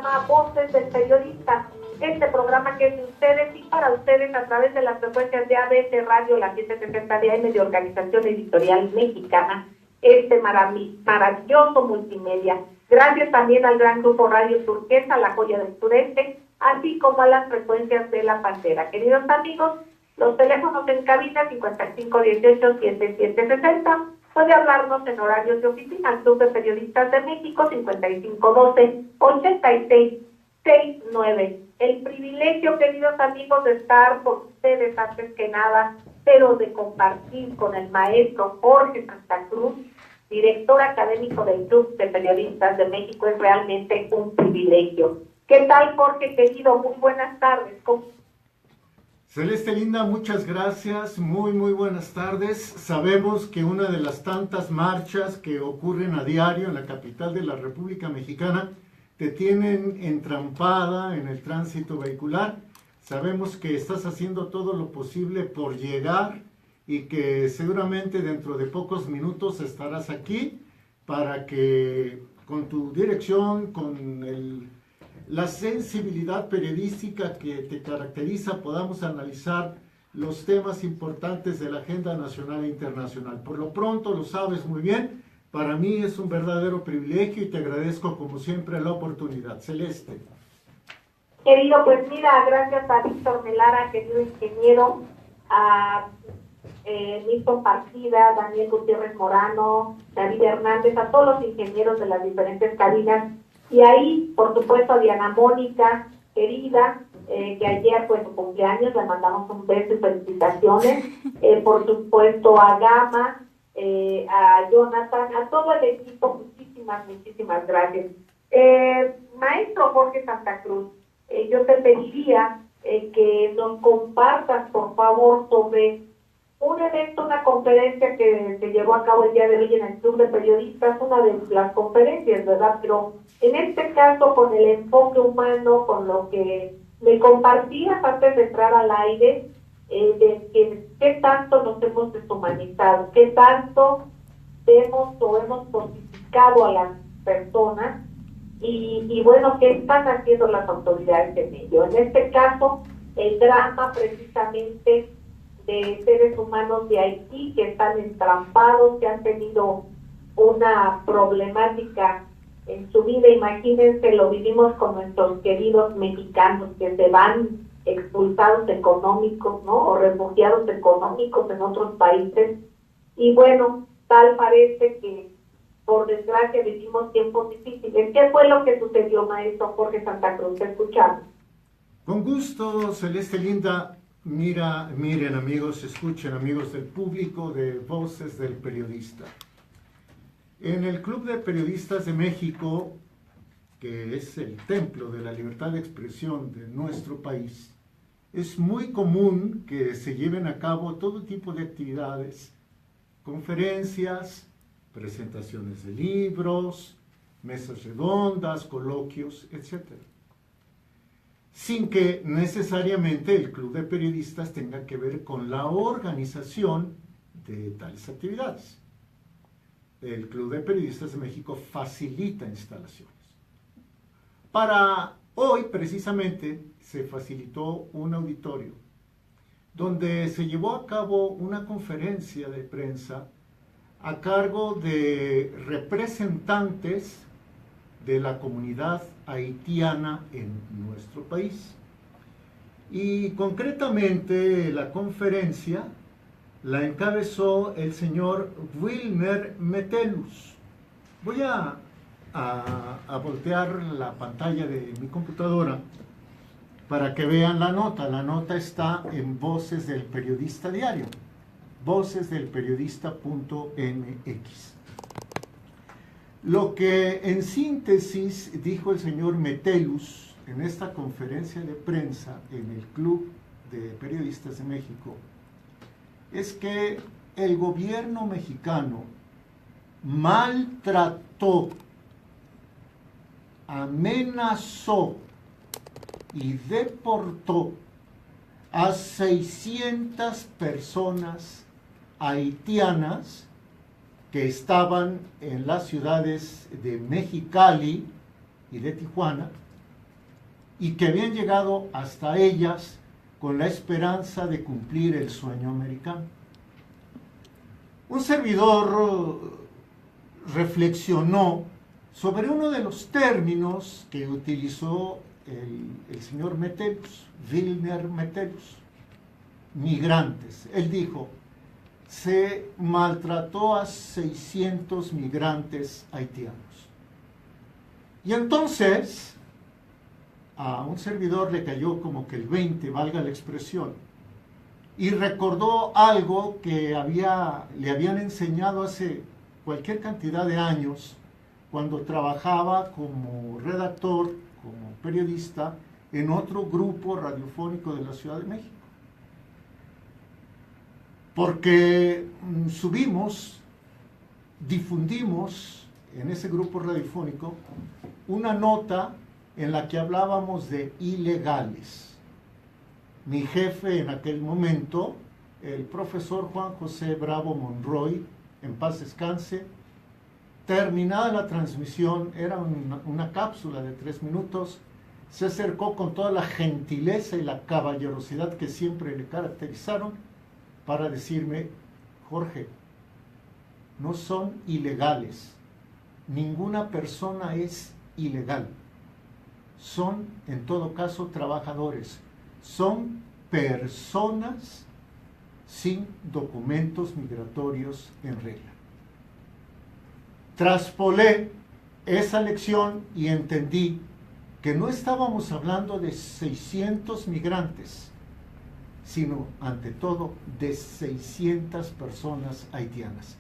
programa Voces del Periodista. Este programa que es de ustedes y para ustedes a través de las frecuencias de ABC Radio, la 770 de AM de Organización Editorial Mexicana, este maravilloso multimedia. Gracias también al gran grupo Radio Turquesa, La Joya del Sureste, así como a las frecuencias de La Pantera. Queridos amigos, los teléfonos en cabina 5518-7760. Puede hablarnos en horarios de oficina al Club de Periodistas de México 5512-8669. El privilegio, queridos amigos, de estar con ustedes antes que nada, pero de compartir con el maestro Jorge Santa Cruz, director académico del Club de Periodistas de México, es realmente un privilegio. ¿Qué tal, Jorge, querido? Muy buenas tardes. Celeste linda, muchas gracias, muy buenas tardes. Sabemos que una de las tantas marchas que ocurren a diario en la capital de la República Mexicana te tienen entrampada en el tránsito vehicular. Sabemos que estás haciendo todo lo posible por llegar y que seguramente dentro de pocos minutos estarás aquí para que con tu dirección, con la sensibilidad periodística que te caracteriza, podamos analizar los temas importantes de la agenda nacional e internacional. Por lo pronto, lo sabes muy bien, para mí es un verdadero privilegio y te agradezco como siempre la oportunidad. Celeste. Querido, pues mira, gracias a Víctor Melara, querido ingeniero, a Milton Partida, Daniel Gutiérrez Morano, David Hernández, a todos los ingenieros de las diferentes cabinas. Y ahí, por supuesto, a Diana Mónica, querida, que ayer fue su cumpleaños, le mandamos un beso y felicitaciones. Por supuesto, a Gama, a Jonathan, a todo el equipo, muchísimas gracias. Maestro Jorge Santa Cruz, yo te pediría que nos compartas, por favor, sobre un evento, una conferencia que se llevó a cabo el día de hoy en el Club de Periodistas, una de las conferencias, ¿verdad? Pero en este caso con el enfoque humano, con lo que me compartías antes de entrar al aire, de qué tanto nos hemos deshumanizado, qué tanto hemos cosificado a las personas y bueno, qué están haciendo las autoridades en ello. En este caso, el drama precisamente de seres humanos de Haití que están entrampados, que han tenido una problemática en su vida. Imagínense, lo vivimos con nuestros queridos mexicanos que se van expulsados económicos, ¿no? O refugiados económicos en otros países. Y bueno, tal parece que por desgracia vivimos tiempos difíciles. ¿Qué fue lo que sucedió, maestro Jorge Santa Cruz? Te escuchamos. Con gusto, Celeste linda. Miren amigos, escuchen amigos del público de Voces del Periodista. En el Club de Periodistas de México, que es el templo de la libertad de expresión de nuestro país, es muy común que se lleven a cabo todo tipo de actividades, conferencias, presentaciones de libros, mesas redondas, coloquios, etc. Sin que necesariamente el Club de Periodistas tenga que ver con la organización de tales actividades. El Club de Periodistas de México facilita instalaciones. Para hoy, precisamente, se facilitó un auditorio donde se llevó a cabo una conferencia de prensa a cargo de representantes de la comunidad haitiana en nuestro país. Y concretamente la conferencia la encabezó el señor Wilmer Metellus. Voy a voltear la pantalla de mi computadora para que vean la nota. La nota está en Voces del Periodista Diario, vocesdelperiodista.mx. Lo que en síntesis dijo el señor Metellus en esta conferencia de prensa en el Club de Periodistas de México es que el gobierno mexicano maltrató, amenazó y deportó a 600 personas haitianas que estaban en las ciudades de Mexicali y de Tijuana y que habían llegado hasta ellas con la esperanza de cumplir el sueño americano. Un servidor reflexionó sobre uno de los términos que utilizó el señor Metellus, Wilner Metellus, migrantes. Él dijo, se maltrató a 600 migrantes haitianos. Y entonces, a un servidor le cayó como que el 20, valga la expresión, y recordó algo que le habían enseñado hace cualquier cantidad de años, cuando trabajaba como redactor, como periodista, en otro grupo radiofónico de la Ciudad de México. Porque difundimos en ese grupo radiofónico una nota en la que hablábamos de ilegales. Mi jefe en aquel momento, el profesor Juan José Bravo Monroy, en paz descanse, terminada la transmisión, era una cápsula de 3 minutos, se acercó con toda la gentileza y la caballerosidad que siempre le caracterizaron para decirme, Jorge, no son ilegales, ninguna persona es ilegal, son en todo caso trabajadores, son personas sin documentos migratorios en regla. Traspolé esa lección y entendí que no estábamos hablando de 600 migrantes, sino ante todo de 600 personas haitianas.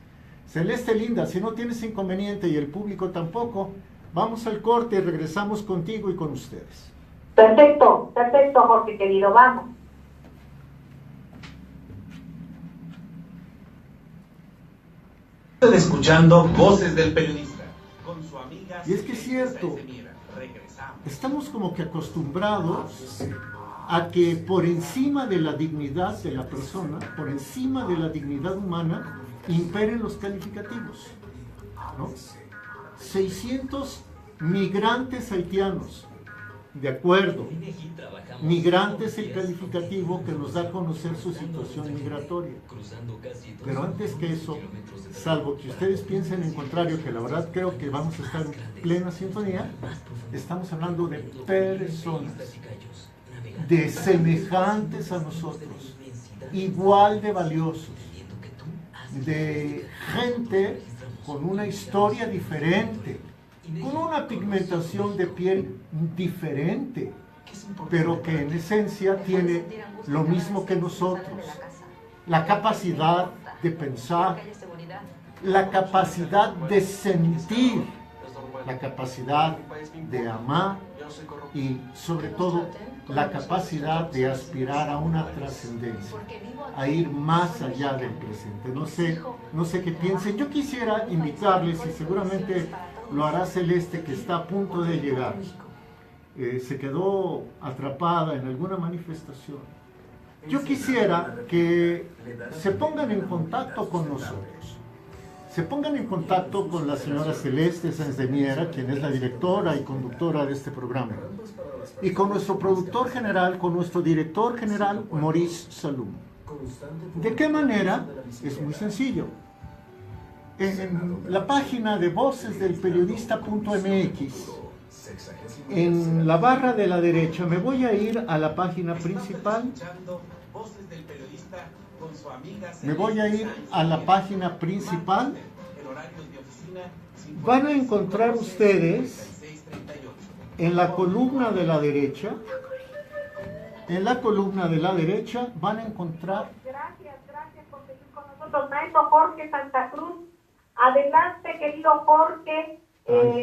Celeste linda, si no tienes inconveniente y el público tampoco, vamos al corte y regresamos contigo y con ustedes. Perfecto, perfecto, Jorge querido, vamos. Están escuchando Voces del Periodista con su amiga. Y es que es cierto, estamos como que acostumbrados a que por encima de la dignidad de la persona, por encima de la dignidad humana, imperen los calificativos, ¿no? 600 migrantes haitianos, de acuerdo, migrante es el calificativo que nos da a conocer su situación migratoria. Pero antes que eso, salvo que ustedes piensen en contrario, que la verdad creo que vamos a estar en plena sintonía, estamos hablando de personas, de semejantes a nosotros, igual de valiosos, de gente con una historia diferente, con una pigmentación de piel diferente, pero que en esencia tiene lo mismo que nosotros, la capacidad de pensar, la capacidad de sentir, la capacidad de amar y sobre todo la capacidad de aspirar a una trascendencia, a ir más allá del presente. No sé qué piensen. Yo quisiera invitarles, y seguramente lo hará Celeste, que está a punto de llegar. Se quedó atrapada en alguna manifestación. Yo quisiera que se pongan en contacto con nosotros. Se pongan en contacto con la señora Celeste Sáenz de Miera, quien es la directora y conductora de este programa, y con nuestro productor general, con nuestro director general, Maurice Salum. ¿De qué manera? Es muy sencillo. En la página de vocesdelperiodista.mx, en la barra de la derecha, me voy a ir a la página principal. Me voy a ir a la página principal. Van a encontrar ustedes en la columna de la derecha, van a encontrar. Gracias por seguir con nosotros, maestro Jorge Santa Cruz. Adelante, querido Jorge,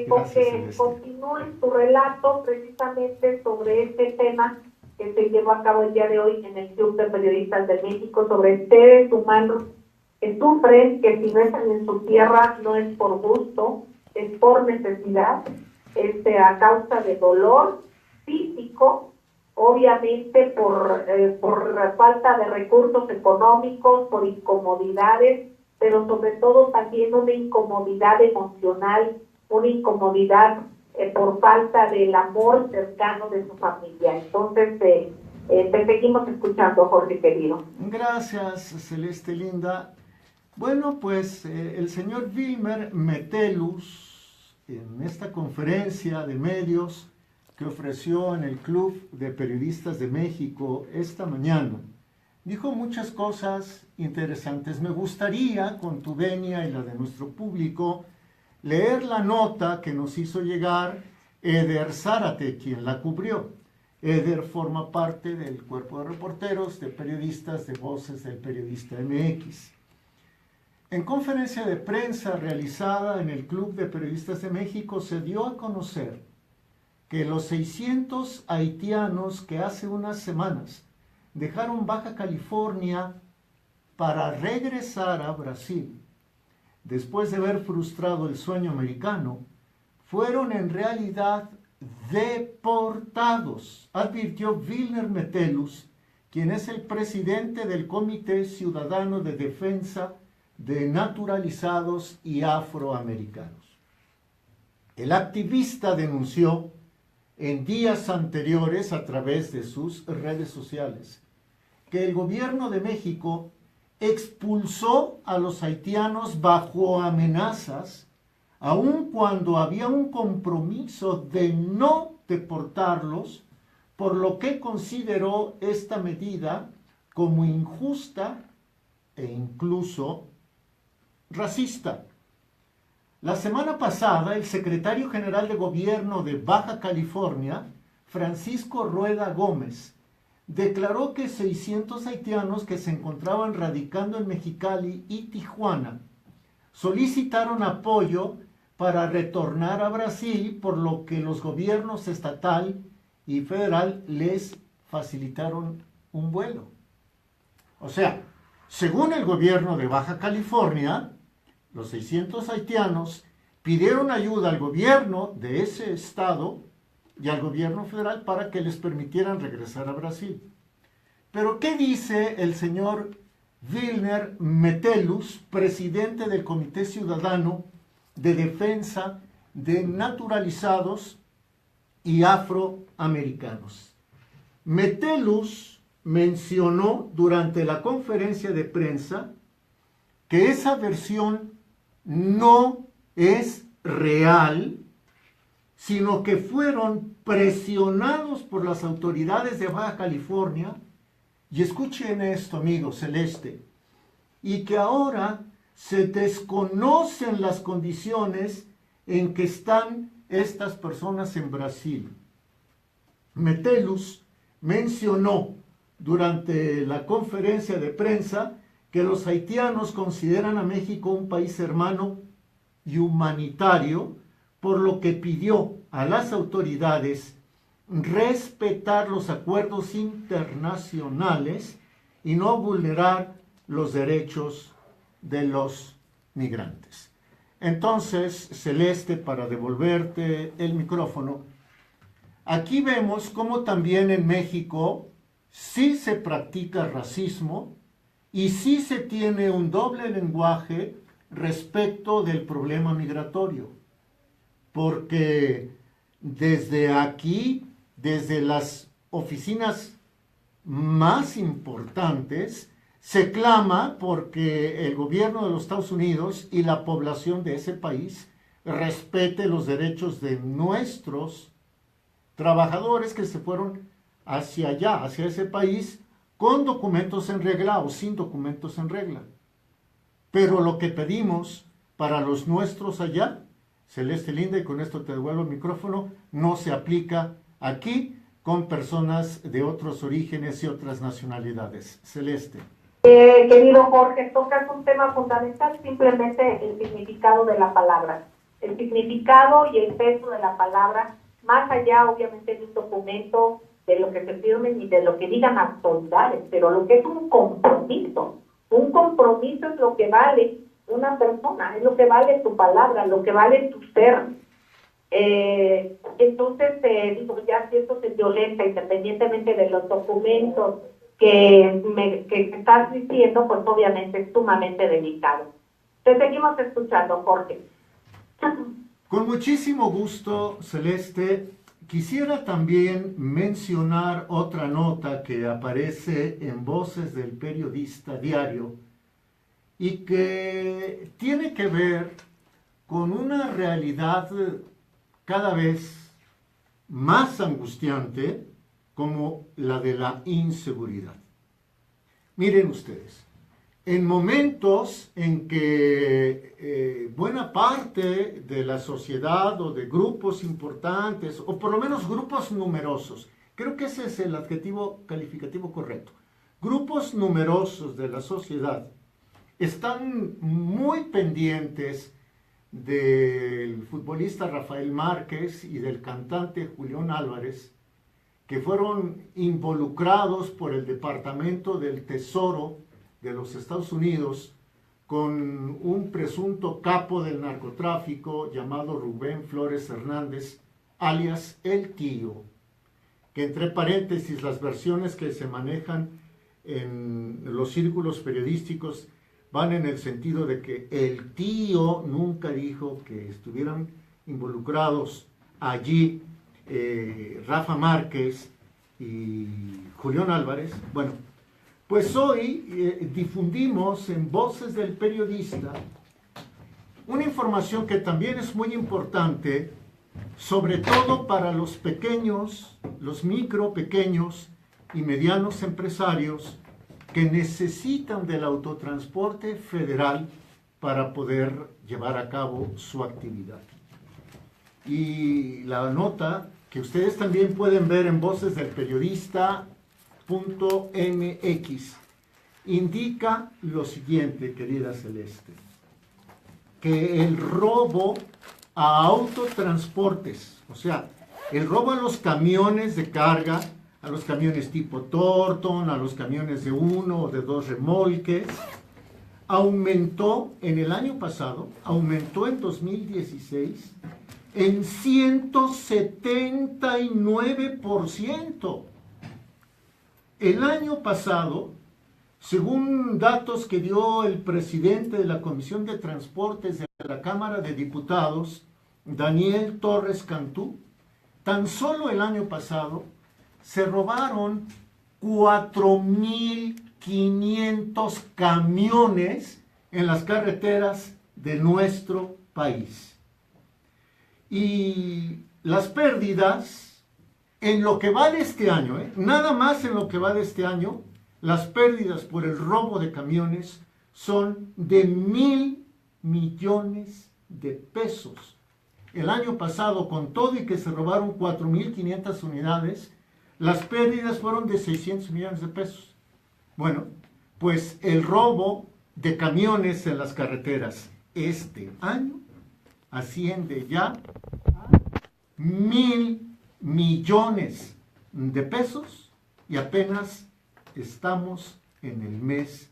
porque continúe su relato precisamente sobre este tema que se llevó a cabo el día de hoy en el Club de Periodistas de México, sobre seres humanos que sufren, que si no están en su tierra no es por gusto, es por necesidad, a causa de dolor físico, obviamente por falta de recursos económicos, por incomodidades, pero sobre todo también una incomodidad emocional, una incomodidad por falta del amor cercano de su familia. Entonces, te seguimos escuchando, Jorge querido. Gracias, Celeste linda. Bueno, pues el señor Wilmer Metellus, en esta conferencia de medios que ofreció en el Club de Periodistas de México esta mañana, dijo muchas cosas interesantes. Me gustaría, con tu venia y la de nuestro público, leer la nota que nos hizo llegar Eder Zárate, quien la cubrió. Eder forma parte del cuerpo de reporteros, de periodistas, de Voces del Periodista MX. En conferencia de prensa realizada en el Club de Periodistas de México se dio a conocer que los 600 haitianos que hace unas semanas dejaron Baja California para regresar a Brasil, después de haber frustrado el sueño americano, fueron en realidad deportados, advirtió Wilmer Metellus, quien es el presidente del Comité Ciudadano de Defensa de Naturalizados y Afroamericanos. El activista denunció en días anteriores a través de sus redes sociales que el gobierno de México expulsó a los haitianos bajo amenazas, aun cuando había un compromiso de no deportarlos, por lo que consideró esta medida como injusta e incluso racista. La semana pasada, el secretario general de Gobierno de Baja California, Francisco Rueda Gómez, declaró que 600 haitianos que se encontraban radicando en Mexicali y Tijuana solicitaron apoyo para retornar a Brasil, por lo que los gobiernos estatal y federal les facilitaron un vuelo. O sea, según el gobierno de Baja California, los 600 haitianos pidieron ayuda al gobierno de ese estado y al gobierno federal para que les permitieran regresar a Brasil. Pero ¿qué dice el señor Wilmer Metellus, presidente del Comité Ciudadano de Defensa de Naturalizados y Afroamericanos? Metellus mencionó durante la conferencia de prensa que esa versión no es real, sino que fueron presionados por las autoridades de Baja California, y escuchen esto, amigo Celeste, y que ahora se desconocen las condiciones en que están estas personas en Brasil. Metellus mencionó durante la conferencia de prensa que los haitianos consideran a México un país hermano y humanitario, por lo que pidió a las autoridades respetar los acuerdos internacionales y no vulnerar los derechos de los migrantes. Entonces, Celeste, para devolverte el micrófono, aquí vemos cómo también en México sí se practica racismo y sí se tiene un doble lenguaje respecto del problema migratorio, porque desde aquí, desde las oficinas más importantes, se clama porque el gobierno de los Estados Unidos y la población de ese país respete los derechos de nuestros trabajadores que se fueron hacia allá, hacia ese país, con documentos en regla o sin documentos en regla. Pero lo que pedimos para los nuestros allá, Celeste linda, y con esto te devuelvo el micrófono, no se aplica aquí con personas de otros orígenes y otras nacionalidades. Celeste. Querido Jorge, tocas un tema fundamental, simplemente el significado de la palabra. El significado y el peso de la palabra, más allá obviamente de un documento, de lo que se firmen y de lo que digan autoridades, pero lo que es un compromiso es lo que vale una persona, es lo que vale tu palabra, lo que vale tu ser. Entonces, digo, ya si esto se violenta, independientemente de los documentos que estás diciendo, pues obviamente es sumamente delicado. Te seguimos escuchando, Jorge. Con muchísimo gusto, Celeste. Quisiera también mencionar otra nota que aparece en Voces del Periodista Diario y que tiene que ver con una realidad cada vez más angustiante como la de la inseguridad. Miren ustedes, en momentos en que buena parte de la sociedad o de grupos importantes, o por lo menos grupos numerosos, creo que ese es el adjetivo calificativo correcto, grupos numerosos de la sociedad están muy pendientes del futbolista Rafael Márquez y del cantante Julián Álvarez, que fueron involucrados por el Departamento del Tesoro de los Estados Unidos con un presunto capo del narcotráfico llamado Rubén Flores Hernández, alias El Tío, que entre paréntesis las versiones que se manejan en los círculos periodísticos van en el sentido de que el tío nunca dijo que estuvieran involucrados allí Rafa Márquez y Julián Álvarez. Bueno, pues hoy difundimos en Voces del Periodista una información que también es muy importante, sobre todo para los pequeños, los micro, pequeños y medianos empresarios que necesitan del autotransporte federal para poder llevar a cabo su actividad. Y la nota que ustedes también pueden ver en vocesdelperiodista.mx indica lo siguiente, querida Celeste, que el robo a autotransportes, o sea, el robo a los camiones de carga, a los camiones tipo Thornton, a los camiones de 1 o de 2 remolques, aumentó en el año pasado, aumentó en 2016 en 179%. El año pasado, según datos que dio el presidente de la Comisión de Transportes de la Cámara de Diputados, Daniel Torres Cantú, tan solo el año pasado se robaron 4.500 camiones en las carreteras de nuestro país. Y las pérdidas, en lo que va de este año, nada más en lo que va de este año, las pérdidas por el robo de camiones son de 1,000 millones de pesos. El año pasado, con todo y que se robaron 4.500 unidades, las pérdidas fueron de 600 millones de pesos. Bueno, pues el robo de camiones en las carreteras este año asciende ya a 1,000 millones de pesos y apenas estamos en el mes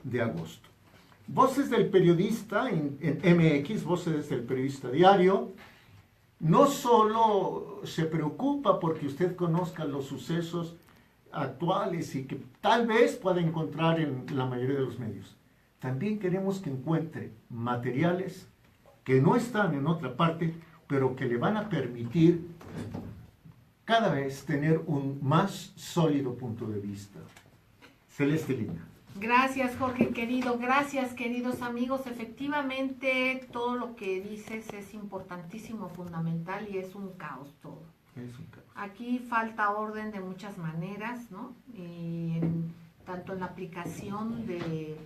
de agosto. Voces del Periodista en MX, Voces del Periodista Diario, no solo se preocupa porque usted conozca los sucesos actuales y que tal vez pueda encontrar en la mayoría de los medios. También queremos que encuentre materiales que no están en otra parte, pero que le van a permitir cada vez tener un más sólido punto de vista. Celeste Lina. Gracias, Jorge querido, gracias, queridos amigos. Efectivamente, todo lo que dices es importantísimo, fundamental y es un caos todo. Es un caos. Aquí falta orden de muchas maneras, ¿no? Tanto en la aplicación de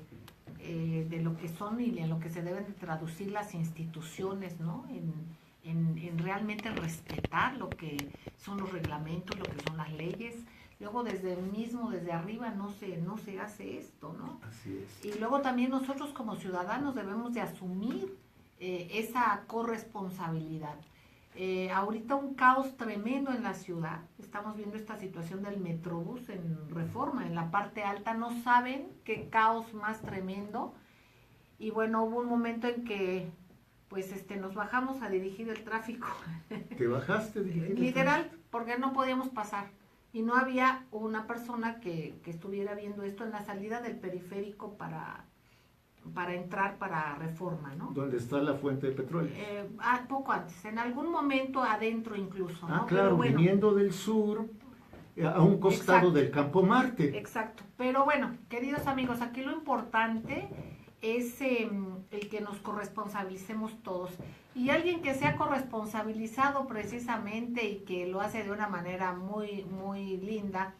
lo que son y en lo que se deben de traducir las instituciones, ¿no? En realmente respetar lo que son los reglamentos, lo que son las leyes. Luego desde arriba no se hace esto, ¿no? Así es. Y luego también nosotros como ciudadanos debemos de asumir esa corresponsabilidad. Ahorita un caos tremendo en la ciudad. Estamos viendo esta situación del Metrobús en Reforma, en la parte alta. No saben qué caos más tremendo. Y bueno, hubo un momento en que pues nos bajamos a dirigir el tráfico. ¿Te bajaste a dirigir? Literal, porque no podíamos pasar. Y no había una persona que estuviera viendo esto en la salida del periférico para para entrar para Reforma, ¿no? ¿Dónde está la fuente de petróleo? Poco antes, en algún momento adentro incluso, ¿no? Claro, Pero bueno, viniendo del sur, a un costado exacto, del Campo Marte. Exacto, pero bueno, queridos amigos, aquí lo importante es el que nos corresponsabilicemos todos. Y alguien que sea corresponsabilizado precisamente y que lo hace de una manera muy, muy linda,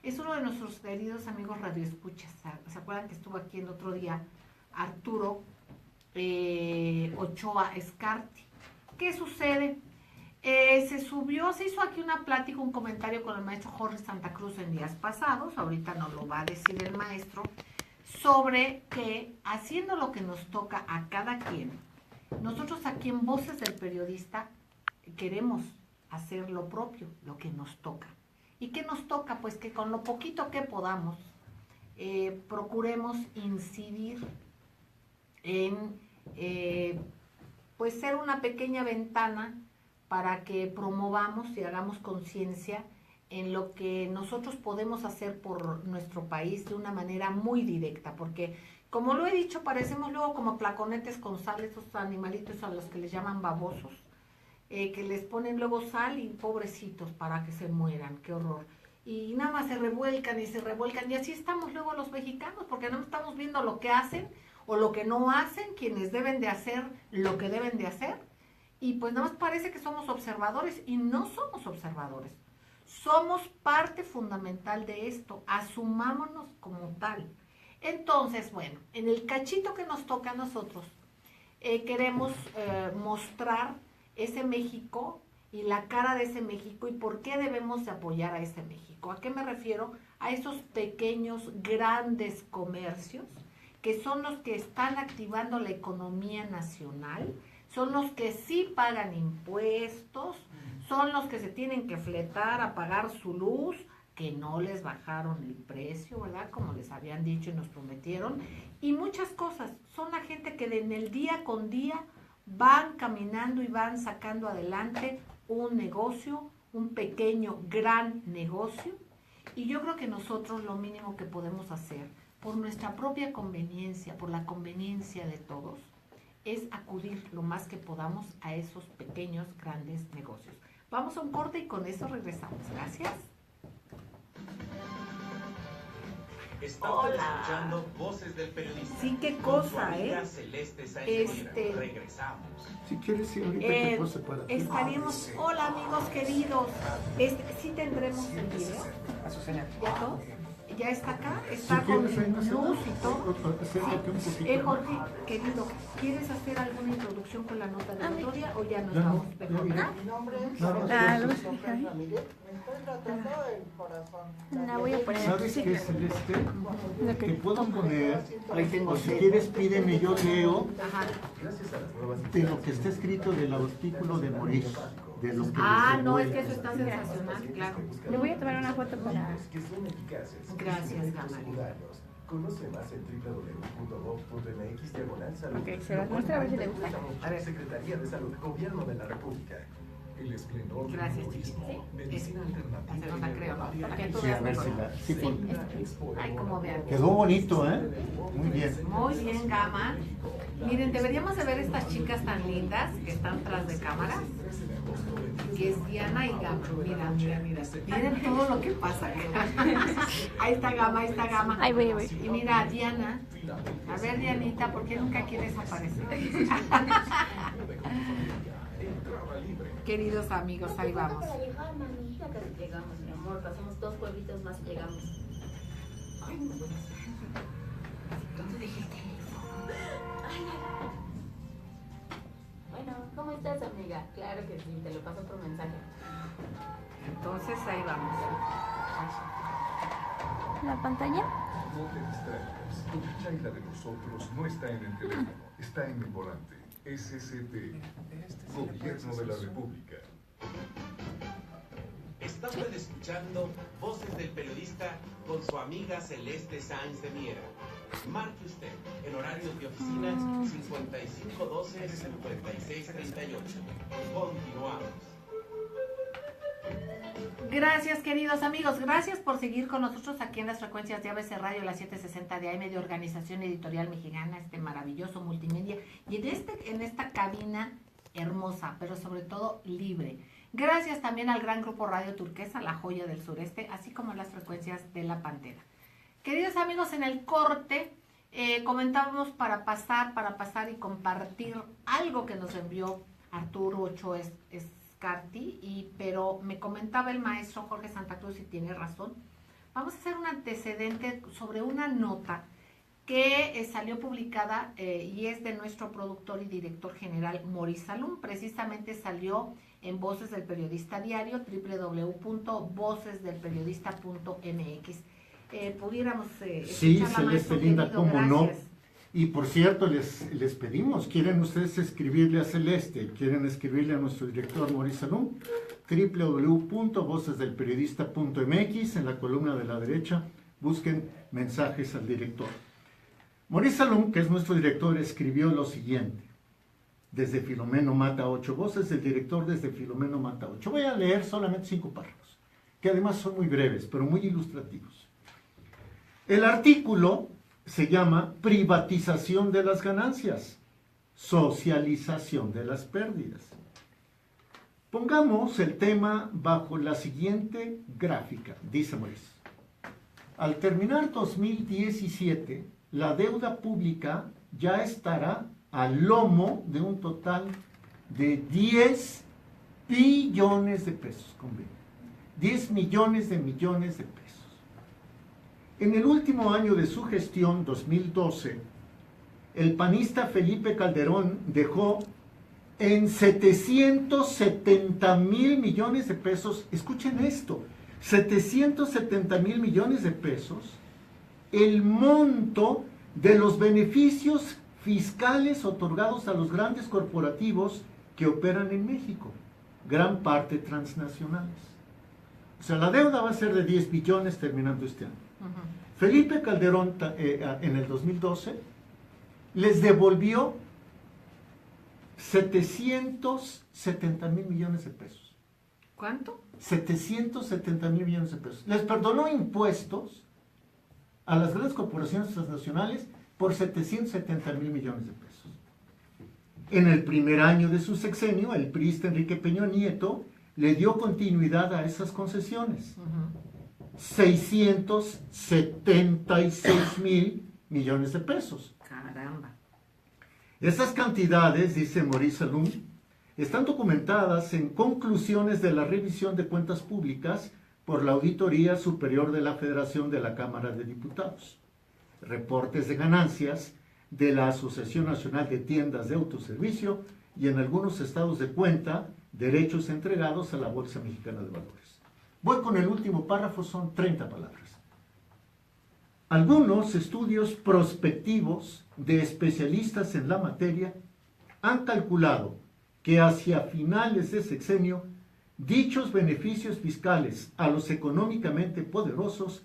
es uno de nuestros queridos amigos radioescuchas. ¿Se acuerdan que estuvo aquí el otro día? Arturo Ochoa Escarti. ¿Qué sucede? Se hizo aquí una plática, un comentario con el maestro Jorge Santa Cruz en días pasados, ahorita nos lo va a decir el maestro, sobre que haciendo lo que nos toca a cada quien, nosotros aquí en Voces del Periodista queremos hacer lo propio, lo que nos toca. ¿Y qué nos toca? Pues que con lo poquito que podamos, procuremos incidir en pues ser una pequeña ventana para que promovamos y hagamos conciencia en lo que nosotros podemos hacer por nuestro país de una manera muy directa, porque como lo he dicho, parecemos luego como placonetes con sal, esos animalitos a los que les llaman babosos, que les ponen luego sal y pobrecitos para que se mueran, qué horror. Y nada más se revuelcan y así estamos luego los mexicanos, porque no estamos viendo lo que hacen o lo que no hacen, quienes deben de hacer lo que deben de hacer, y pues nada más parece que somos observadores, y no somos observadores. Somos parte fundamental de esto, asumámonos como tal. Entonces, bueno, en el cachito que nos toca a nosotros, queremos mostrar ese México y la cara de ese México y por qué debemos de apoyar a ese México. ¿A qué me refiero? A esos pequeños, grandes comercios que son los que están activando la economía nacional, son los que sí pagan impuestos, son los que se tienen que fletar a pagar su luz, que no les bajaron el precio, ¿verdad? Como les habían dicho y nos prometieron. Y muchas cosas. Son la gente que en el día con día van caminando y van sacando adelante un negocio, un pequeño, gran negocio. Y yo creo que nosotros lo mínimo que podemos hacer, por nuestra propia conveniencia, por la conveniencia de todos, es acudir lo más que podamos a esos pequeños, grandes negocios. Vamos a un corte y con eso regresamos. Gracias. Está usted escuchando Voces del Periodista. Sí, qué cosa, Celeste Sáenz de Miera. Regresamos. Si quieres, sí, ahorita te puedo separar. Estaríamos, hola amigos queridos, sí tendremos el video. ¿Ya todo? ¿Ya está acá? Está Si con quieres, luz y todo. Acércate un poquito. Jorge, querido, ¿quieres hacer alguna introducción con la nota de Victoria o ya nos vamos mejor? Mi nombre es Ramírez. Me estoy tratando el corazón. La voy a poner. ¿Sabes qué, Celeste? Ok. Te puedo poner, Ahí tengo o si sed. quieres pídeme, yo leo Ajá. de lo que está escrito del artículo de Morir. De lo que No, es que eso está sensacional, claro. Le voy a tomar una foto para... Gracias, Gamaliel. Conoce más en www.gov.mx/salud. Ok, se las muestro a ver si le gusta. A ver. Secretaría de Salud, Gobierno de la República. El esplendor del Gracias, turismo, chiquito. medicina alternativa. No la creo, ¿no? Para que tú Sí, a veas ver si mejor. la... Sí, por- Ay, como vean. Quedó bonito, ¿eh? Muy bien. Muy bien, Gama. Miren, deberíamos de ver estas chicas tan lindas que están tras de cámaras, que es Diana y Gama. Mira. Miren todo lo que pasa. Ahí está Gama, Ahí voy. Y mira, Diana. A ver, Dianita, ¿por qué nunca quieres aparecer? Queridos amigos, ahí vamos. Para llegar, mami. Ya casi llegamos, mi amor. Pasamos 2 pueblitos más y llegamos. Ay, no. ¿Dónde dejé el teléfono? Ay. Bueno, ¿cómo estás, amiga? Claro que sí, te lo paso por mensaje. Entonces, ahí vamos. ¿La pantalla? No te distraigas. Tu dicha y la de nosotros no está en el teléfono, está en el volante. SCP, Gobierno de la República. Está usted escuchando Voces del Periodista con su amiga Celeste Sáenz de Miera. Marque usted en horarios de oficina 5512-5638. Continuamos. Gracias, queridos amigos. Gracias por seguir con nosotros aquí en las frecuencias de ABC Radio, la 760 de AM, de Organización Editorial Mexicana, este maravilloso multimedia, y en esta cabina hermosa, pero sobre todo libre. Gracias también al gran grupo Radio Turquesa, la joya del sureste, así como las frecuencias de La Pantera. Queridos amigos, en el corte comentábamos para pasar y compartir algo que nos envió Arturo Ochoa Escarti, pero me comentaba el maestro Jorge Santa Cruz y tiene razón. Vamos a hacer un antecedente sobre una nota que salió publicada y es de nuestro productor y director general Maurice Salum. Precisamente salió en Voces del Periodista Diario, www.vocesdelperiodista.mx. Pudiéramos sí, escuchar la Celeste Linda, cómo no. Y por cierto, les pedimos, ¿quieren ustedes escribirle a Celeste? ¿Quieren escribirle a nuestro director Maurice Salum? www.vocesdelperiodista.mx, en la columna de la derecha, busquen mensajes al director. Maurice Salum, que es nuestro director, escribió lo siguiente: desde Filomeno Mata 8, voces del director desde Filomeno Mata 8. Voy a leer solamente 5 párrafos, que además son muy breves, pero muy ilustrativos. El artículo se llama Privatización de las ganancias, socialización de las pérdidas. Pongamos el tema bajo la siguiente gráfica, dice Maurice. Al terminar 2017, la deuda pública ya estará al lomo de un total de 10 billones de pesos, 10 millones de pesos. En el último año de su gestión, 2012, el panista Felipe Calderón dejó en 770,000 millones de pesos, escuchen esto, 770,000 millones de pesos, el monto de los beneficios fiscales otorgados a los grandes corporativos que operan en México, gran parte transnacionales. O sea, la deuda va a ser de 10 billones terminando este año. Felipe Calderón en el 2012 les devolvió 770,000 millones de pesos. ¿Cuánto? 770,000 millones de pesos. Les perdonó impuestos a las grandes corporaciones transnacionales por 770,000 millones de pesos. En el primer año de su sexenio, el priista Enrique Peña Nieto le dio continuidad a esas concesiones. 676,000 millones de pesos. Caramba. Estas cantidades, dice Maurice Salum, están documentadas en conclusiones de la revisión de cuentas públicas por la Auditoría Superior de la Federación de la Cámara de Diputados, reportes de ganancias de la Asociación Nacional de Tiendas de Autoservicio y en algunos estados de cuenta, derechos entregados a la Bolsa Mexicana de Valores. Voy con el último párrafo, son 30 palabras. Algunos estudios prospectivos de especialistas en la materia han calculado que hacia finales de sexenio, dichos beneficios fiscales a los económicamente poderosos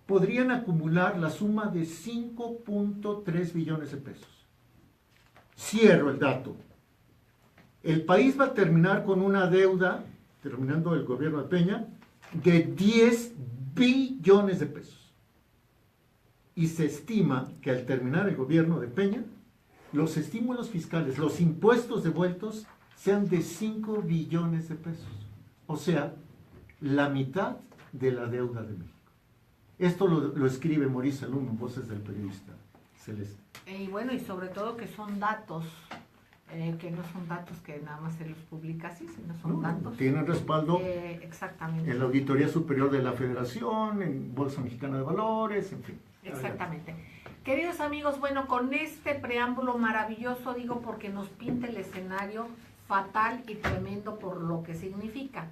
podrían acumular la suma de 5.3 billones de pesos. Cierro el dato. El país va a terminar con una deuda, terminando el gobierno de Peña, de 10 billones de pesos. Y se estima que al terminar el gobierno de Peña, los estímulos fiscales, los impuestos devueltos, sean de 5 billones de pesos. O sea, la mitad de la deuda de México. Esto lo escribe Maurice Salum en Voces del Periodista, Celeste. Y bueno, y sobre todo que son datos, que no son datos que nada más se los publica así, sino son datos. Tienen respaldo exactamente. En la Auditoría Superior de la Federación, en Bolsa Mexicana de Valores, en fin. Exactamente. Queridos amigos, bueno, con este preámbulo maravilloso, digo, porque nos pinta el escenario fatal y tremendo por lo que significa,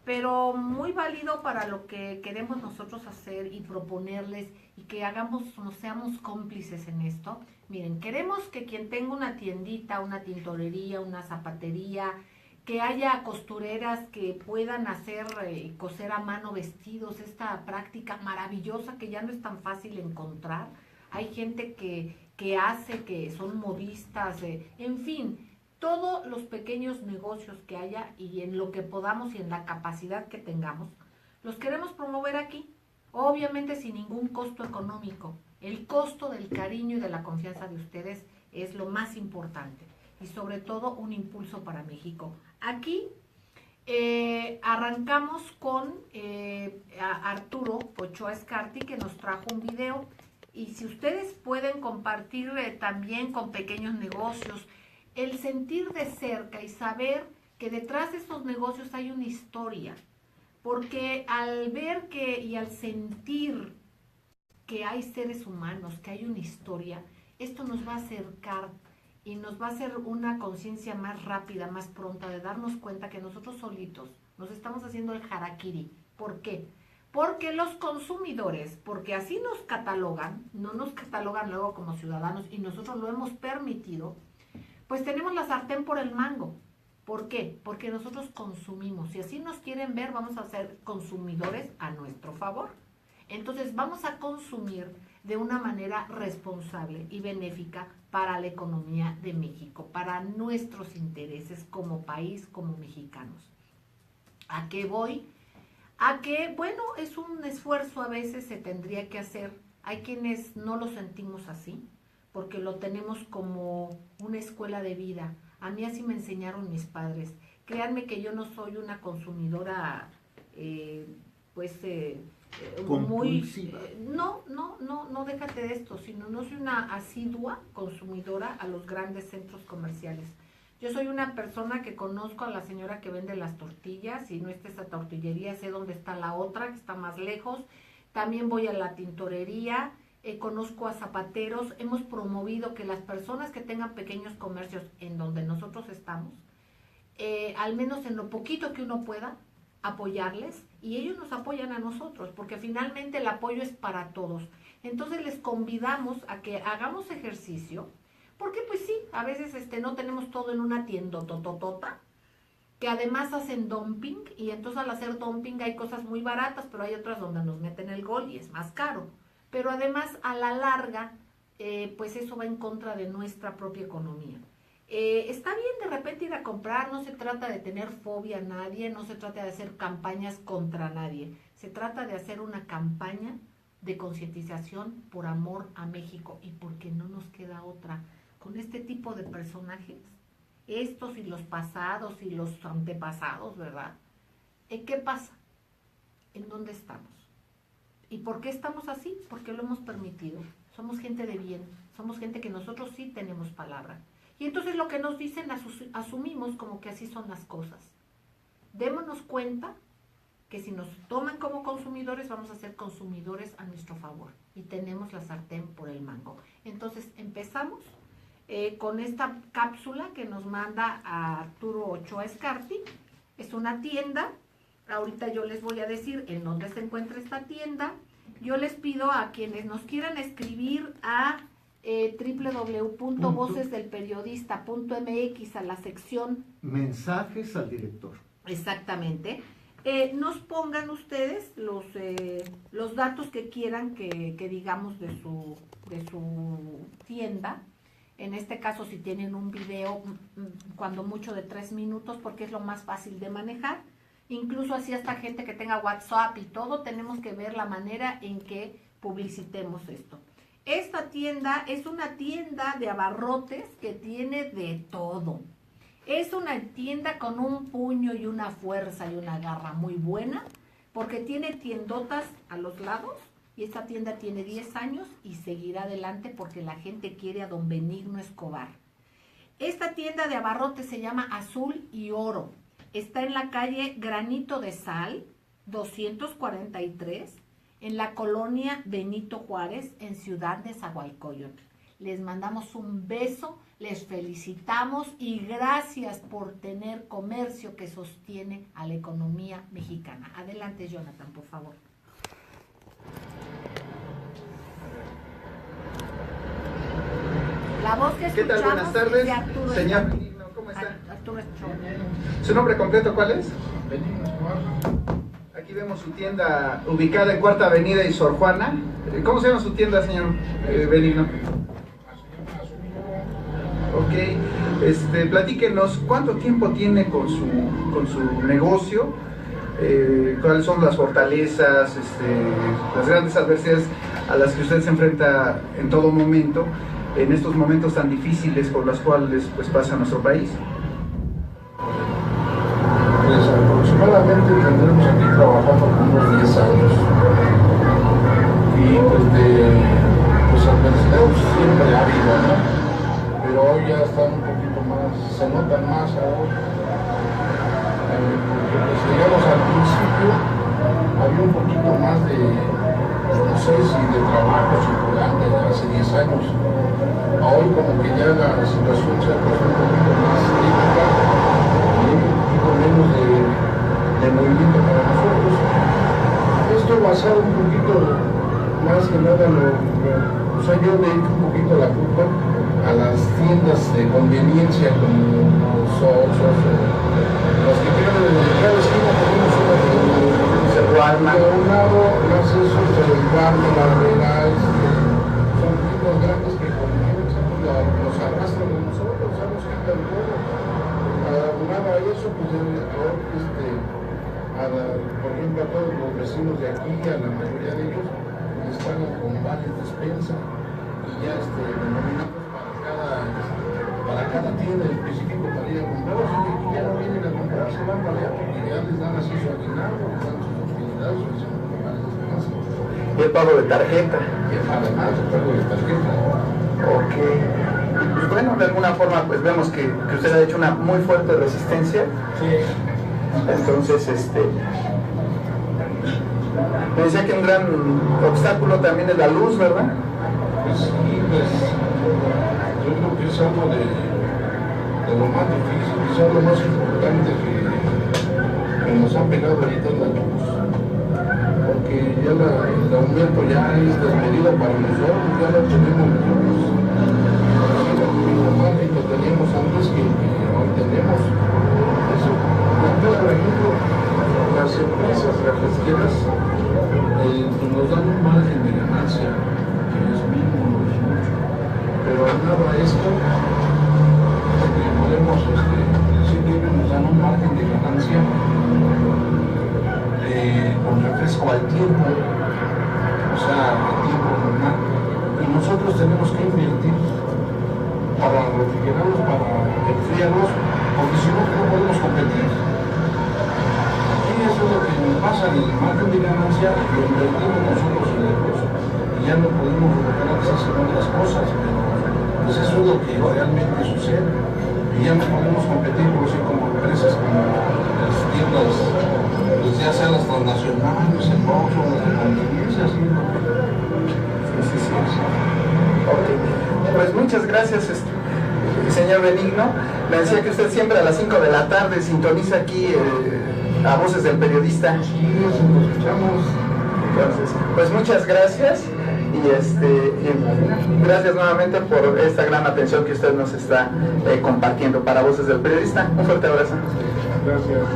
pero muy válido para lo que queremos nosotros hacer y proponerles y que hagamos, no seamos cómplices en esto. Miren, queremos que quien tenga una tiendita, una tintorería, una zapatería, que haya costureras que puedan hacer, coser a mano vestidos, esta práctica maravillosa que ya no es tan fácil encontrar. Hay gente que hace, que son modistas, en fin, todos los pequeños negocios que haya y en lo que podamos y en la capacidad que tengamos, Los queremos promover aquí, obviamente sin ningún costo económico. El costo del cariño y de la confianza de ustedes es lo más importante y sobre todo un impulso para México. Aquí arrancamos con a Arturo Ochoa Escarti, que nos trajo un video, y si ustedes pueden compartir también con pequeños negocios, el sentir de cerca y saber que detrás de estos negocios hay una historia, porque al ver que y al sentir que hay seres humanos, que hay una historia, esto nos va a acercar y nos va a hacer una conciencia más rápida, más pronta, de darnos cuenta que nosotros solitos nos estamos haciendo el harakiri. ¿Por qué? Porque los consumidores, porque así nos catalogan, no nos catalogan luego como ciudadanos y nosotros lo hemos permitido, pues tenemos la sartén por el mango. ¿Por qué? Porque nosotros consumimos. Si así nos quieren ver, vamos a ser consumidores a nuestro favor. Entonces vamos a consumir de una manera responsable y benéfica para la economía de México, para nuestros intereses como país, como mexicanos. ¿A qué voy? A que, bueno, es un esfuerzo a veces, se tendría que hacer. Hay quienes no lo sentimos así, porque lo tenemos como una escuela de vida. A mí así me enseñaron mis padres. Créanme que yo no soy una consumidora, compulsiva. No, déjate de esto, sino no soy una asidua consumidora a los grandes centros comerciales. Yo soy una persona que conozco a la señora que vende las tortillas, y no está esa tortillería, sé dónde está la otra, que está más lejos. También voy a la tintorería, conozco a zapateros. Hemos promovido que las personas que tengan pequeños comercios en donde nosotros estamos, al menos en lo poquito que uno pueda, apoyarles, y ellos nos apoyan a nosotros, porque finalmente el apoyo es para todos. Entonces les convidamos a que hagamos ejercicio, porque pues sí, a veces no tenemos todo en una tiendotototota, que además hacen dumping, y entonces al hacer dumping hay cosas muy baratas, pero hay otras donde nos meten el gol y es más caro. Pero además a la larga, pues eso va en contra de nuestra propia economía. Está bien de repente ir a comprar, no se trata de tener fobia a nadie, no se trata de hacer campañas contra nadie, se trata de hacer una campaña de concientización por amor a México, y porque no nos queda otra. Con este tipo de personajes, estos y los pasados y los antepasados, ¿verdad? ¿Qué pasa? ¿En dónde estamos? ¿Y por qué estamos así? Porque lo hemos permitido. Somos gente de bien, somos gente que nosotros sí tenemos palabra. Y entonces lo que nos dicen asumimos como que así son las cosas. Démonos cuenta que si nos toman como consumidores, vamos a ser consumidores a nuestro favor. Y tenemos la sartén por el mango. Entonces empezamos con esta cápsula que nos manda a Arturo Ochoa Escarti. Es una tienda. Ahorita yo les voy a decir en dónde se encuentra esta tienda. Yo les pido a quienes nos quieran escribir a www.vocesdelperiodista.mx, a la sección mensajes al director. Exactamente. Nos pongan ustedes los datos que quieran que digamos de su tienda. En este caso, si tienen un video, cuando mucho de 3 minutos, porque es lo más fácil de manejar. Incluso así hasta gente que tenga WhatsApp y todo, tenemos que ver la manera en que publicitemos esto. Esta tienda es una tienda de abarrotes que tiene de todo. Es una tienda con un puño y una fuerza y una garra muy buena, porque tiene tiendotas a los lados, y esta tienda tiene 10 años y seguirá adelante porque la gente quiere a don Benigno Escobar. Esta tienda de abarrotes se llama Azul y Oro. Está en la calle Granito de Sal, 243, en la colonia Benito Juárez, en Ciudad de Nezahualcóyotl. Les mandamos un beso, les felicitamos y gracias por tener comercio que sostiene a la economía mexicana. Adelante, Jonathan, por favor. La voz que ¿Qué tal? Buenas tardes, es de Arturo señor Benigno, ¿cómo está? Arturo Escobar. ¿Su nombre completo cuál es? Benigno Escobar. Aquí vemos su tienda ubicada en Cuarta Avenida y Sor Juana. ¿Cómo se llama su tienda, señor Benigno? Ok, platíquenos, ¿cuánto tiempo tiene con su negocio? cuáles son las fortalezas, las grandes adversidades a las que usted se enfrenta en todo momento, en estos momentos tan difíciles por los cuales pues pasa nuestro país. Pues aproximadamente tendremos aquí trabajando por unos 10 años. Y pues adversidades siempre ha habido, ¿no? Pero hoy ya están un poquito más, se notan más ahora. Porque pues digamos al principio había un poquito más de, no sé si de trabajo circulante hace 10 años. Hoy como que ya la situación se ha puesto un poquito más crítica y un poquito menos de movimiento para nosotros. Esto basado un poquito más que nada o sea, yo le echo un poquito la culpa a las tiendas de conveniencia como los Oxxos, las que tienen en cada esquina tenemos una de un lado más eso, pero el Walmart, la Regal, son tiendas grandes que convienen, los arrastran de nosotros, somos gente del pueblo. Nada a eso, pues ahora por ejemplo a todos los vecinos de aquí, a la mayoría de ellos, les pagan con vales de despensa y ya denominamos para cada tienda específico para ir a comprar. O sea que aquí ya no vienen a comprar, se van para allá porque ya les dan así su aguinaldo, les dan sus utilidades, les dan con vales de despensa. Y el pago de tarjeta. Y además el pago de tarjeta. Ok. Pues bueno, de alguna forma pues vemos que usted ha hecho una muy fuerte resistencia. Sí. Entonces, me decía que un gran obstáculo también es la luz, ¿verdad? Pues sí, pues yo creo que es algo de lo más difícil, es algo más importante que nos ha pegado ahorita la luz. Porque ya el aumento ya es desmedido para nosotros, ya no tenemos luz. Que teníamos antes que hoy tenemos. Eso, por ejemplo, las empresas refresqueras nos dan un margen de ganancia, que es mínimo, no es mucho. Pero nada esto, porque podemos decir que nos dan un margen de ganancia con refresco al tiempo, o sea, al tiempo normal. Y nosotros tenemos que invertir para refrigerarlos, para enfriarlos, porque si no, no podemos competir. Aquí eso es lo que nos pasa, el margen de ganancia lo invertimos nosotros en el negocio y ya no podemos recuperar esas otras cosas, pero pues eso es lo que realmente sucede y ya no podemos competir como empresas como las tiendas, pues ya sean las transnacionales, el Oxxo, las de conveniencia, así es lo que... Sí. Okay. Pues muchas gracias, señor Benigno. Me decía que usted siempre a las 5 de la tarde sintoniza aquí a Voces del Periodista. Sí, nos escuchamos. Entonces, pues muchas gracias y gracias nuevamente por esta gran atención que usted nos está compartiendo para Voces del Periodista. Un fuerte abrazo. Gracias.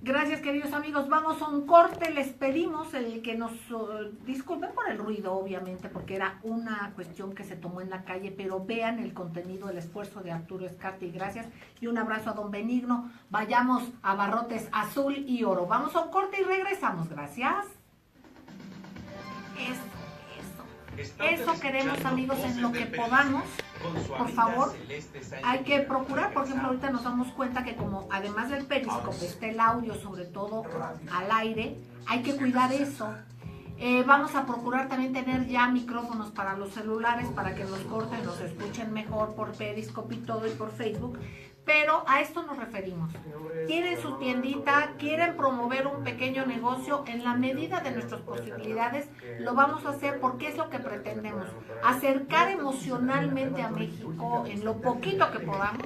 Gracias, queridos amigos. Vamos a un corte. Les pedimos el que nos disculpen por el ruido, obviamente, porque era una cuestión que se tomó en la calle, pero vean el contenido, el esfuerzo de Arturo Escarte. Gracias y un abrazo a don Benigno. Vayamos a Barrotes Azul y Oro. Vamos a un corte y regresamos. Gracias. Eso queremos, amigos, en lo que podamos. Por favor, hay que procurar, por ejemplo, ahorita nos damos cuenta que como además del periscope está el audio, sobre todo al aire, hay que cuidar eso. Vamos a procurar también tener ya micrófonos para los celulares para que nos corten, nos escuchen mejor por periscope y todo y por Facebook. Pero a esto nos referimos. Tienen su tiendita, quieren promover un pequeño negocio, en la medida de nuestras posibilidades lo vamos a hacer porque es lo que pretendemos. Acercar emocionalmente a México en lo poquito que podamos.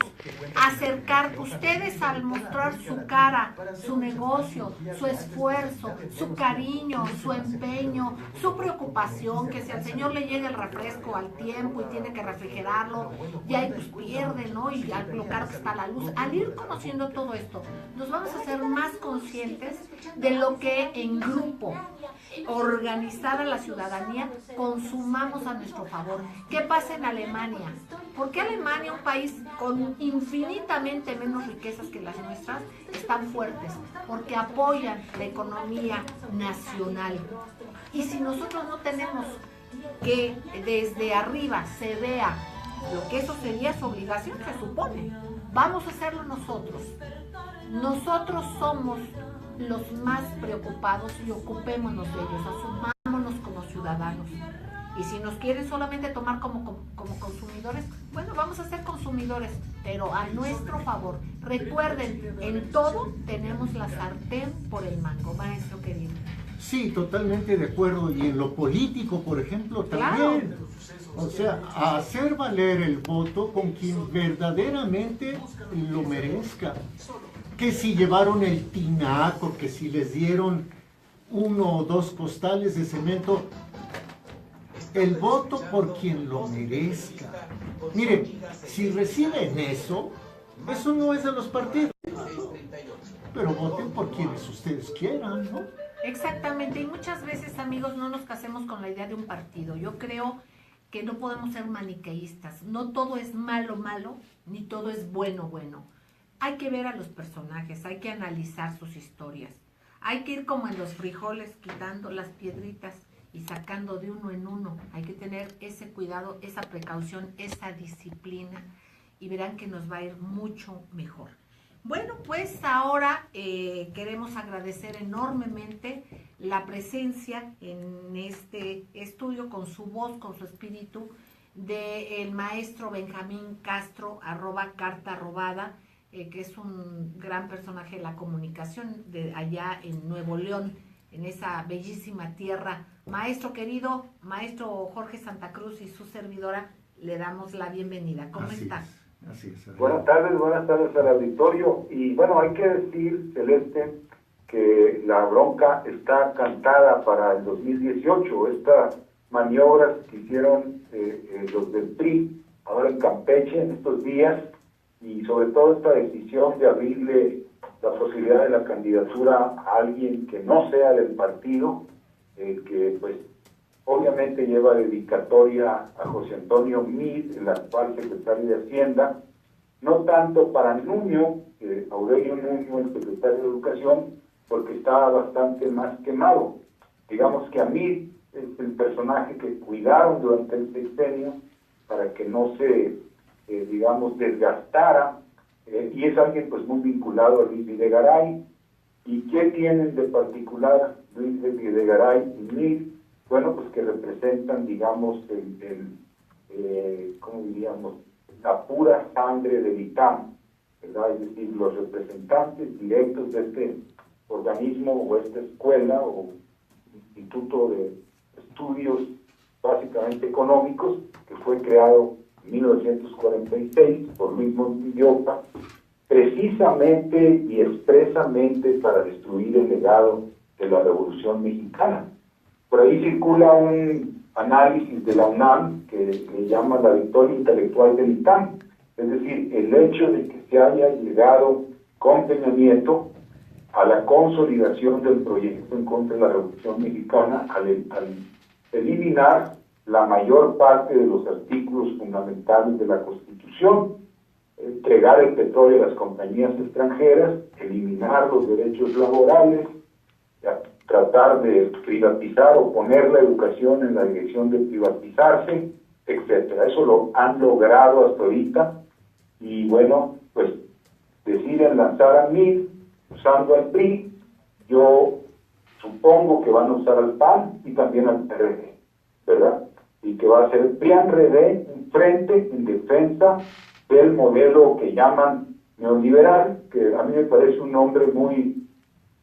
Acercar ustedes al mostrar su cara, su negocio, su esfuerzo, su cariño, su empeño, su preocupación, que si al señor le llega el refresco al tiempo y tiene que refrigerarlo, ya pues pierde, ¿no? Y lo caro que está a la luz. Al ir conociendo todo esto, nos vamos a hacer más conscientes de lo que en grupo, organizada la ciudadanía, consumamos a nuestro favor. ¿Qué pasa en Alemania? ¿Por qué Alemania, un país con infinitamente menos riquezas que las nuestras, están fuertes? Porque apoyan la economía nacional. Y si nosotros no tenemos que desde arriba se vea lo que eso sería su obligación, se supone, vamos a hacerlo nosotros. Nosotros somos los más preocupados y ocupémonos de ellos, asumámonos como ciudadanos. Y si nos quieren solamente tomar como consumidores, bueno, vamos a ser consumidores, pero a nuestro favor. Recuerden, en todo tenemos la sartén por el mango, maestro querido. Sí, totalmente de acuerdo. Y en lo político, por ejemplo, también. Claro. O sea, hacer valer el voto con quien verdaderamente lo merezca. Que si llevaron el tinaco, que si les dieron 1 o 2 costales de cemento, el voto por quien lo merezca. Miren, si reciben eso no es de los partidos. Pero voten por quienes ustedes quieran, ¿no? Exactamente, y muchas veces, amigos, no nos casemos con la idea de un partido. Yo creo que no podemos ser maniqueístas. No todo es malo, malo, ni todo es bueno, bueno. Hay que ver a los personajes, hay que analizar sus historias. Hay que ir como en los frijoles, quitando las piedritas y sacando de uno en uno. Hay que tener ese cuidado, esa precaución, esa disciplina, y verán que nos va a ir mucho mejor. Bueno, pues ahora queremos agradecer enormemente la presencia en este estudio, con su voz, con su espíritu, del maestro Benjamín Castro, @cartarrobada, que es un gran personaje de la comunicación de allá en Nuevo León, en esa bellísima tierra. Maestro querido, maestro Jorge Santa Cruz y su servidora, le damos la bienvenida. ¿Cómo está? Así es. Buenas tardes al auditorio. Y bueno, hay que decir, Celeste, que la bronca está cantada para el 2018. Estas maniobras que hicieron los del PRI ahora en Campeche en estos días, y sobre todo esta decisión de abrirle la posibilidad de la candidatura a alguien que no sea del partido, que pues obviamente lleva dedicatoria a José Antonio Meade, el actual secretario de Hacienda, no tanto para Nuño, Aurelio Nuño, el secretario de Educación, porque estaba bastante más quemado. Digamos que a Meade es el personaje que cuidaron durante el sexenio para que no se, desgastara, y es alguien pues muy vinculado a Luis Videgaray. ¿Y qué tienen de particular Luis Videgaray y Meade? Bueno, pues que representan, digamos, ¿cómo diríamos?, la pura sangre del ITAM, ¿verdad? Es decir, los representantes directos de este organismo o esta escuela o instituto de estudios básicamente económicos, que fue creado en 1946 por Luis Montillota, precisamente y expresamente para destruir el legado de la Revolución Mexicana. Por ahí circula un análisis de la UNAM que le llama la victoria intelectual del ITAM, es decir, el hecho de que se haya llegado con Peña Nieto a la consolidación del proyecto en contra de la Revolución Mexicana al eliminar la mayor parte de los artículos fundamentales de la Constitución, entregar el petróleo a las compañías extranjeras, eliminar los derechos laborales, tratar de privatizar o poner la educación en la dirección de privatizarse, etcétera. Eso lo han logrado hasta ahorita, y bueno, pues deciden lanzar a Meade usando al PRI. Yo supongo que van a usar al PAN y también al PRD, ¿verdad? Y que va a ser PRI-PRD, un frente en defensa del modelo que llaman neoliberal, que a mí me parece un nombre muy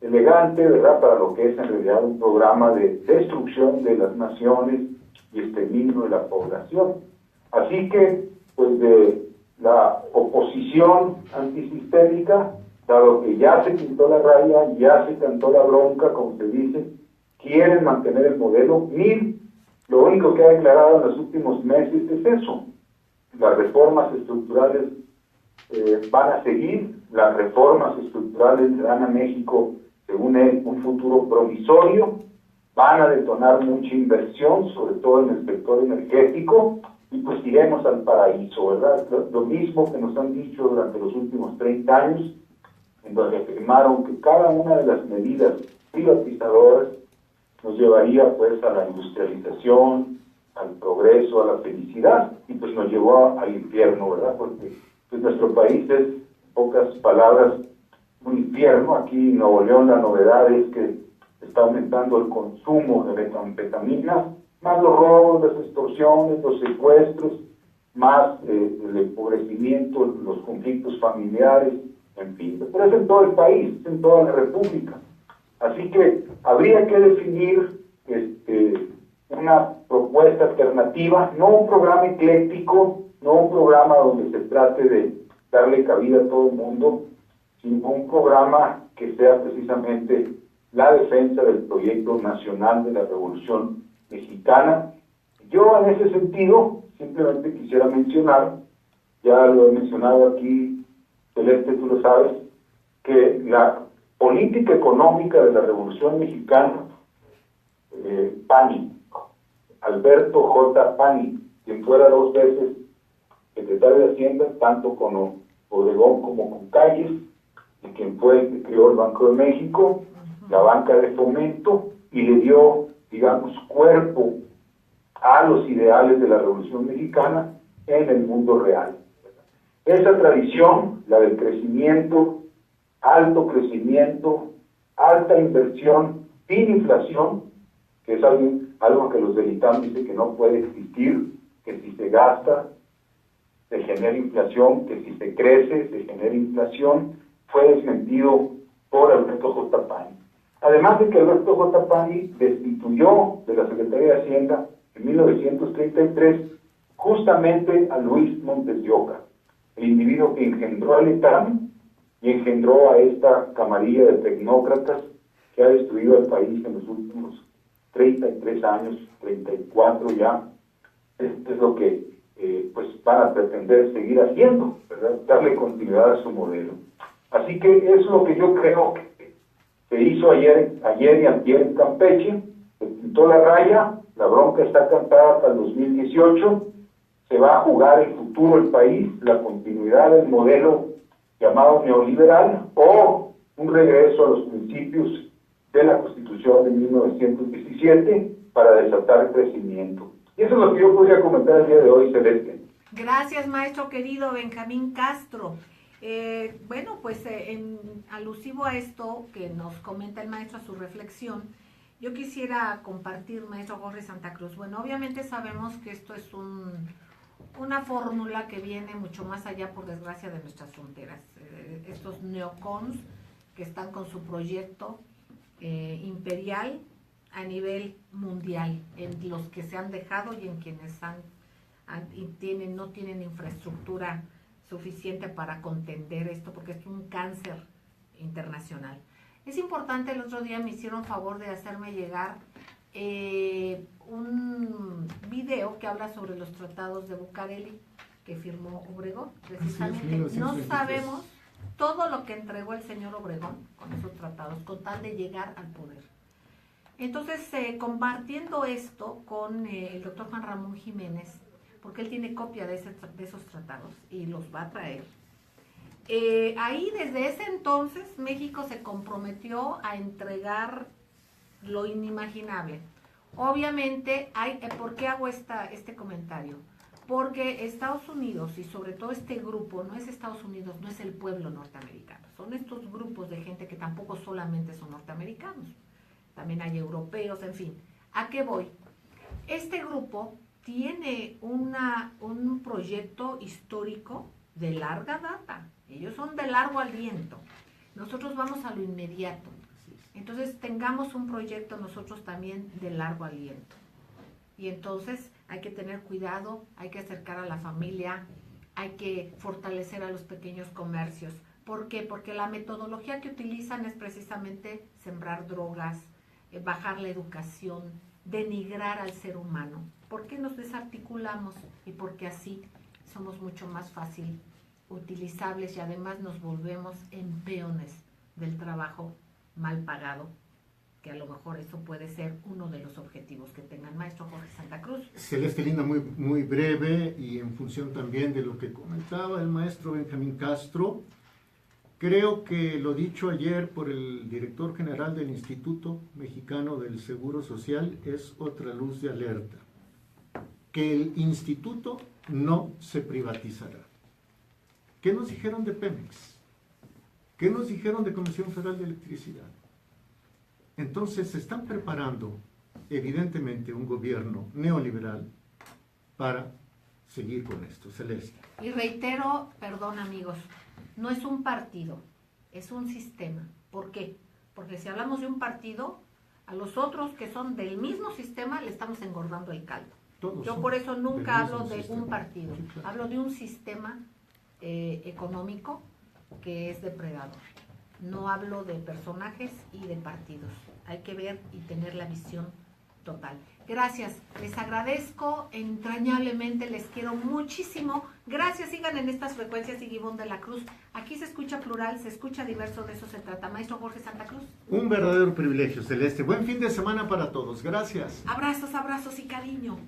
elegante, ¿verdad?, para lo que es en realidad un programa de destrucción de las naciones y exterminio de la población. Así que, pues de la oposición antisistémica, dado que ya se pintó la raya, ya se cantó la bronca, como se dice, quieren mantener el modelo. Meade, lo único que ha declarado en los últimos meses es eso: las reformas estructurales van a seguir, las reformas estructurales le dan a México, según él, un futuro promisorio, van a detonar mucha inversión, sobre todo en el sector energético, y pues iremos al paraíso, ¿verdad? Lo mismo que nos han dicho durante los últimos 30 años, en donde afirmaron que cada una de las medidas privatizadoras nos llevaría pues a la industrialización, al progreso, a la felicidad, y pues nos llevó al infierno, ¿verdad? Porque pues nuestro país es, en pocas palabras, un infierno. Aquí en Nuevo León la novedad es que está aumentando el consumo de metanfetaminas, más los robos, las extorsiones, los secuestros, más el empobrecimiento, los conflictos familiares, en fin. Pero es en todo el país, es en toda la República. Así que habría que definir una propuesta alternativa, no un programa ecléctico, no un programa donde se trate de darle cabida a todo el mundo, sino un programa que sea precisamente la defensa del proyecto nacional de la Revolución Mexicana. Yo en ese sentido simplemente quisiera mencionar, ya lo he mencionado aquí, Celeste, tú lo sabes, que la política económica de la Revolución Mexicana, Pani, Alberto J. Pani, quien fuera 2 veces secretario de Hacienda, tanto con Obregón como con Calles, y quien fue el que creó el Banco de México, la banca de fomento, y le dio, digamos, cuerpo a los ideales de la Revolución Mexicana en el mundo real. Esa tradición, la del crecimiento, alto crecimiento, alta inversión, sin inflación, que es algo que los del ITAM dicen que no puede existir, que si se gasta se genera inflación, que si se crece se genera inflación, fue desmentido por Alberto J. Pani. Además de que Alberto J. Pani destituyó de la Secretaría de Hacienda en 1933 justamente a Luis Montes de Oca, el individuo que engendró al ITAM y engendró a esta camarilla de tecnócratas que ha destruido al país en los últimos 33 años, 34 ya. Esto es lo que pues van a pretender seguir haciendo, ¿verdad? Darle continuidad a su modelo. Así que eso es lo que yo creo que se hizo ayer y antier en Campeche. Se pintó la raya, la bronca está cantada hasta el 2018, se va a jugar el futuro del país, la continuidad del modelo llamado neoliberal o un regreso a los principios de la Constitución de 1917 para desatar el crecimiento. Y eso es lo que yo podría comentar el día de hoy, Celeste. Gracias, maestro querido Benjamín Castro. Bueno, pues alusivo a esto que nos comenta el maestro, a su reflexión, yo quisiera compartir, maestro Jorge Santa Cruz. Bueno, obviamente sabemos que esto es una fórmula que viene mucho más allá, por desgracia, de nuestras fronteras. Estos neocons que están con su proyecto imperial a nivel mundial, en los que se han dejado y en quienes no tienen infraestructura suficiente para contender esto, porque es un cáncer internacional. Es importante, el otro día me hicieron favor de hacerme llegar un video que habla sobre los tratados de Bucareli que firmó Obregón, precisamente. Sí, no sabemos todo lo que entregó el señor Obregón con esos tratados, con tal de llegar al poder. Entonces, compartiendo esto con el doctor Juan Ramón Jiménez, porque él tiene copia de esos tratados y los va a traer. Ahí, desde ese entonces, México se comprometió a entregar lo inimaginable. Obviamente, ¿por qué hago este comentario? Porque Estados Unidos, y sobre todo este grupo, no es Estados Unidos, no es el pueblo norteamericano, son estos grupos de gente que tampoco solamente son norteamericanos, también hay europeos, en fin. ¿A qué voy? Este grupo tiene un proyecto histórico de larga data, ellos son de largo aliento, nosotros vamos a lo inmediato, entonces tengamos un proyecto nosotros también de largo aliento, y entonces hay que tener cuidado, hay que acercar a la familia, hay que fortalecer a los pequeños comercios. ¿Por qué? Porque la metodología que utilizan es precisamente sembrar drogas, bajar la educación, denigrar al ser humano. ¿Por qué nos desarticulamos? Y porque así somos mucho más fácil utilizables y además nos volvemos en peones del trabajo mal pagado, que a lo mejor eso puede ser uno de los objetivos que tengan. Maestro Jorge Santa Cruz. Celeste Linda, muy breve, y en función también de lo que comentaba el maestro Benjamín Castro, creo que lo dicho ayer por el director general del Instituto Mexicano del Seguro Social es otra luz de alerta, que el instituto no se privatizará. ¿Qué nos dijeron de Pemex? ¿Qué nos dijeron de Comisión Federal de Electricidad? Entonces se están preparando, evidentemente, un gobierno neoliberal para seguir con esto. Celeste. Y reitero, perdón amigos, no es un partido, es un sistema. ¿Por qué? Porque si hablamos de un partido, a los otros que son del mismo sistema le estamos engordando el caldo. Yo por eso nunca hablo de un partido, sí, claro. Hablo de un sistema económico que es depredador. No hablo de personajes y de partidos. Hay que ver y tener la visión total. Gracias, les agradezco entrañablemente, les quiero muchísimo. Gracias, sigan en estas frecuencias y Gibón de la Cruz. Aquí se escucha plural, se escucha diverso, de eso se trata. Maestro Jorge Santa Cruz. Un verdadero privilegio, Celeste. Buen fin de semana para todos. Gracias. Abrazos, abrazos y cariño.